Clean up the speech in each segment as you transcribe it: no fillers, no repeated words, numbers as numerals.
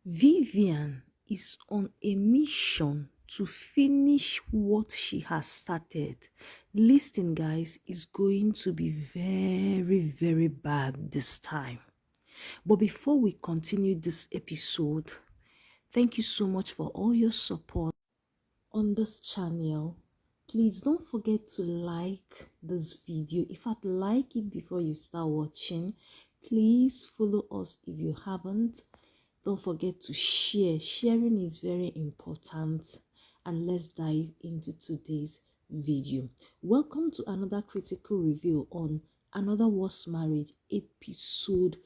Vivian is on a mission to finish what she has started. Listen, guys, is going to be very, very bad this time. But before we continue this episode, thank you so much for all your support on this channel. Please don't forget to like this video. If I'd like it before you start watching, please follow us if you haven't. Don't forget to share. Sharing is very important. And let's dive into today's video. Welcome to another critical review on Another Worst Marriage, episode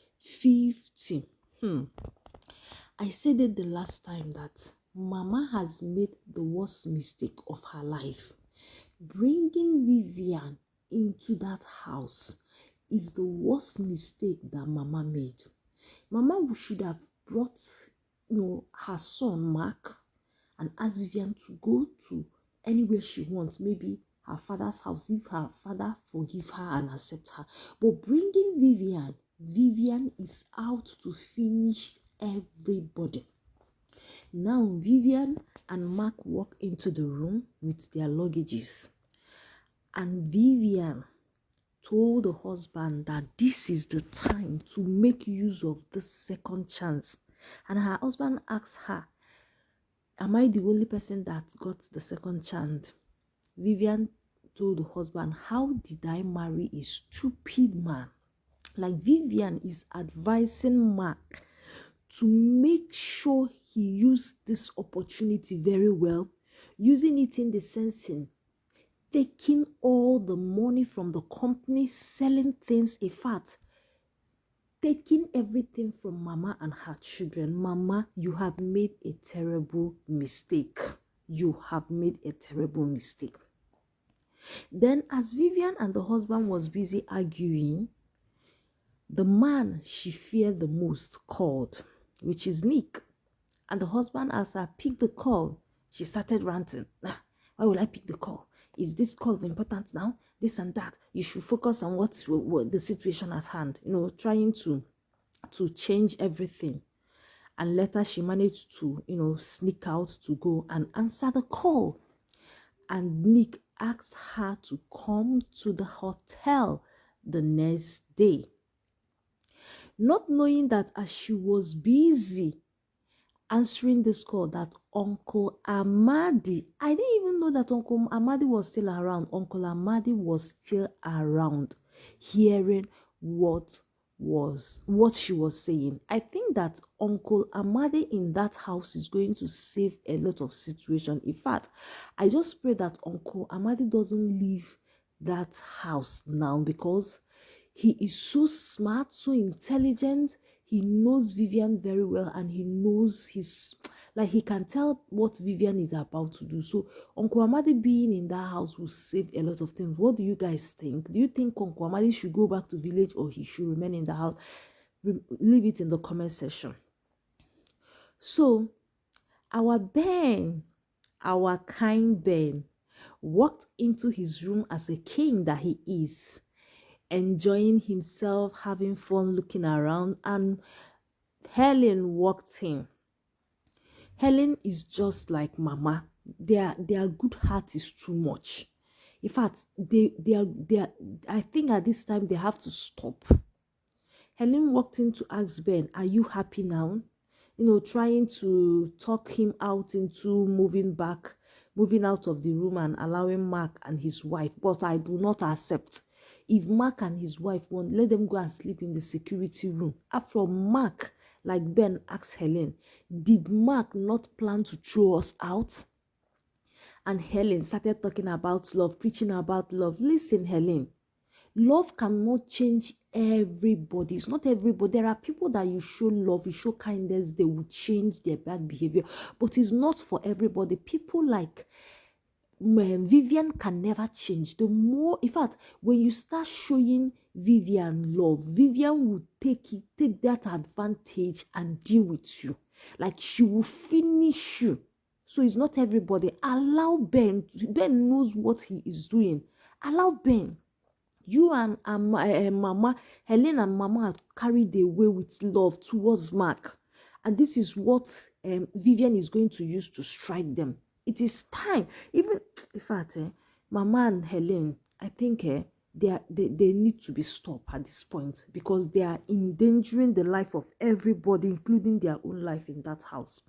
50. I said it the last time that Mama has made the worst mistake of her life. Bringing Vivian into that house is the worst mistake that Mama made. Mama should have brought, her son Mark and asked Vivian to go to anywhere she wants, maybe her father's house, if her father forgive her and accept her. But bringing Vivian is out to finish everybody. Now Vivian and Mark walk into the room with their luggages, and Vivian told the husband that this is the time to make use of this second chance. And her husband asked her, am I the only person that got the second chance? Vivian told the husband, how did I marry a stupid man? Like, Vivian is advising Mark to make sure he used this opportunity very well, using it in the sense in taking all the money from the company, selling things. In fact, taking everything from Mama and her children. Mama, you have made a terrible mistake. You have made a terrible mistake. Then, as Vivian and the husband was busy arguing, the man she feared the most called, which is Nick. And the husband, as her picked the call, she started ranting. Why will I pick the call? Is this call important now? This and that. You should focus on what the situation at hand. Trying to change everything. And later she managed to, sneak out to go and answer the call. And Nick asked her to come to the hotel the next day. Not knowing that as she was busy answering this call, that Uncle Amadi, I didn't even know that Uncle Amadi was still around. Uncle Amadi was still around, hearing what she was saying. I think that Uncle Amadi in that house is going to save a lot of situation. In fact, I just pray that Uncle Amadi doesn't leave that house now, because he is so smart, so intelligent. He knows Vivian very well, and he knows he can tell what Vivian is about to do. So Uncle Amadi being in that house will save a lot of things. What do you guys think? Do you think Uncle Amadi should go back to village, or he should remain in the house? Leave it in the comment section. So our Ben, our kind Ben, walked into his room as a king that he is, enjoying himself, having fun, looking around, and Helen walked in. Helen is just like Mama. Their good heart is too much. In fact, I think at this time they have to stop. Helen walked in to ask Ben, are you happy now? Trying to talk him out into moving out of the room and allowing Mark and his wife. But I do not accept. If Mark and his wife want, let them go and sleep in the security room. After all, Mark, like Ben asked Helen, did Mark not plan to throw us out? And Helen started talking about love, preaching about love. Listen, Helen, love cannot change everybody. It's not everybody. There are people that you show love, you show kindness, they will change their bad behavior. But it's not for everybody. People like Vivian can never change. The more, in fact, when you start showing Vivian love, Vivian will take that advantage and deal with you. Like, she will finish you. So it's not everybody. Allow Ben. Ben knows what he is doing. Allow Ben. You and Mama, Helen and Mama are carried away with love towards Mark. And this is what Vivian is going to use to strike them. It is time. Even, in fact, Mama and Helen, I think they need to be stopped at this point, because they are endangering the life of everybody, including their own life in that house.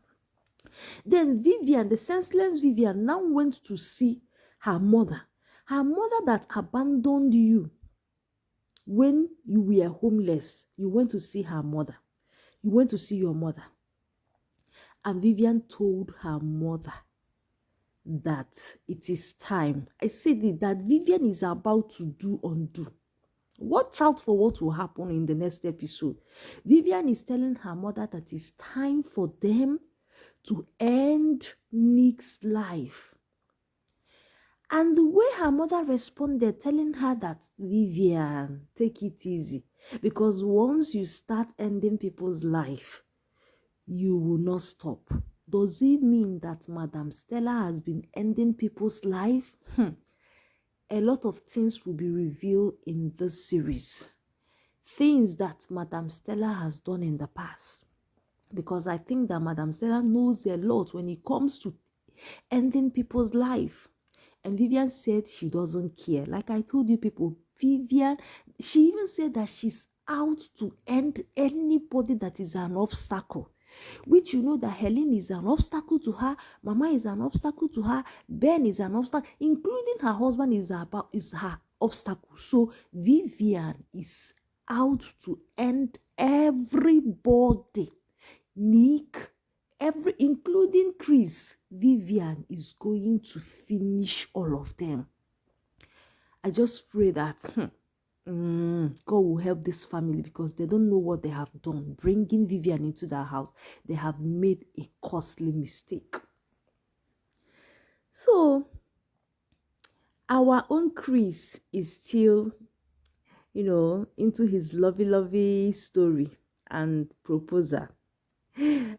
Then Vivian, the senseless Vivian, now went to see her mother that abandoned you when you were homeless. You went to see her mother. You went to see your mother. And Vivian told her mother that it is time. I said it, that Vivian is about to do undo. Watch out for what will happen in the next episode. Vivian is telling her mother that it's time for them to end Nick's life. And the way her mother responded, telling her that, Vivian, take it easy. Because once you start ending people's life, you will not stop. Does it mean that Madam Stella has been ending people's life? A lot of things will be revealed in this series. Things that Madam Stella has done in the past. Because I think that Madam Stella knows a lot when it comes to ending people's life. And Vivian said she doesn't care. Like I told you people, Vivian, she even said that she's out to end anybody that is an obstacle. Which you know that Helen is an obstacle to her, Mama is an obstacle to her, Ben is an obstacle, including her husband is her obstacle. So Vivian is out to end everybody. Nick, including Chris. Vivian is going to finish all of them. I just pray that God will help this family, because they don't know what they have done. Bringing Vivian into their house, they have made a costly mistake. So, our own Chris is still, into his lovey story and proposal.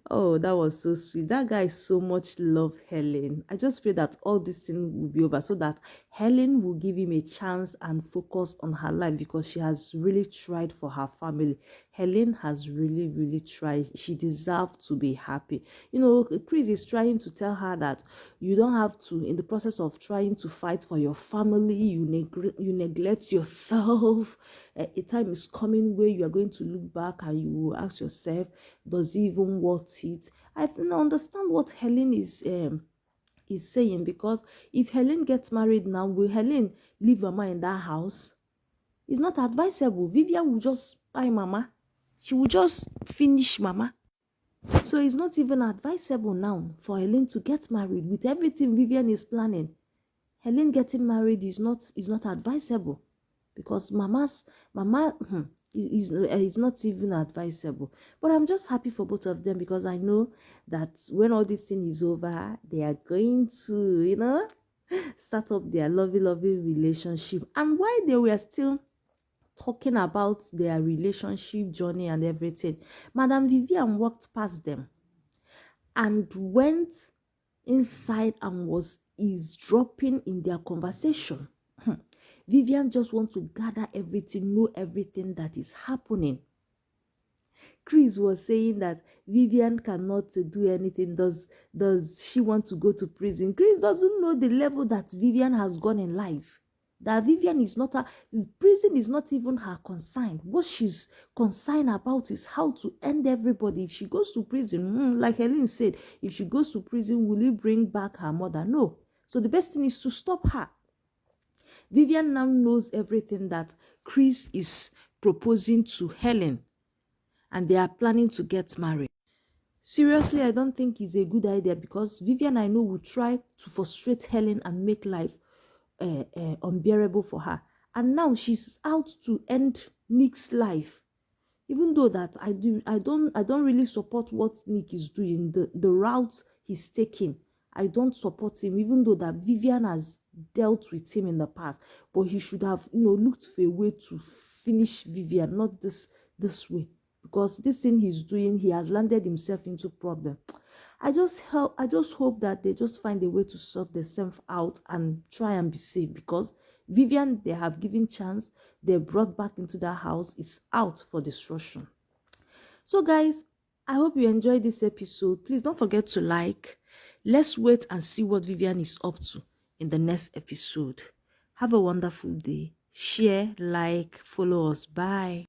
Oh, that was so sweet. That guy so much love Helen. I just pray that all this thing will be over, so that Helen will give him a chance and focus on her life, because she has really tried for her family. Helen has really tried. She deserves to be happy. Chris is trying to tell her that you don't have to, in the process of trying to fight for your family, you neglect yourself. A time is coming where you are going to look back and you will ask yourself, does it even worth it? I don't understand what Helen is saying, because if Helen gets married now, will Helen leave Mama in that house? It's not advisable. Vivian will just buy Mama. She will just finish Mama. So it's not even advisable now for Helen to get married. With everything Vivian is planning, Helen getting married is not advisable, because Mama is not even advisable. But I'm just happy for both of them, because I know that when all this thing is over, they are going to, start up their lovely relationship. And while they were still talking about their relationship journey and everything, Madam Vivian walked past them and went inside and was eavesdropping in their conversation. Vivian just wants to gather everything, know everything that is happening. Chris was saying that Vivian cannot do anything. Does she want to go to prison? Chris doesn't know the level that Vivian has gone in life. That Vivian is not prison is not even her concern. What she's concerned about is how to end everybody. If she goes to prison, like Helen said, if she goes to prison, will it bring back her mother? No. So the best thing is to stop her. Vivian now knows everything, that Chris is proposing to Helen and they are planning to get married. Seriously, I don't think it's a good idea, because Vivian, I know, will try to frustrate Helen and make life unbearable for her. And now she's out to end Nick's life. Even though that I don't really support what Nick is doing, the route he's taking. I don't support him, even though that Vivian has dealt with him in the past. But he should have, looked for a way to finish Vivian, not this way. Because this thing he's doing, he has landed himself into problem. I just hope that they just find a way to sort themselves out and try and be safe, because Vivian, they have given chance, they brought back into that house, is out for destruction. So guys, I hope you enjoyed this episode. Please don't forget to like. Let's wait and see what Vivian is up to in the next episode. Have a wonderful day. Share, like, follow us. Bye.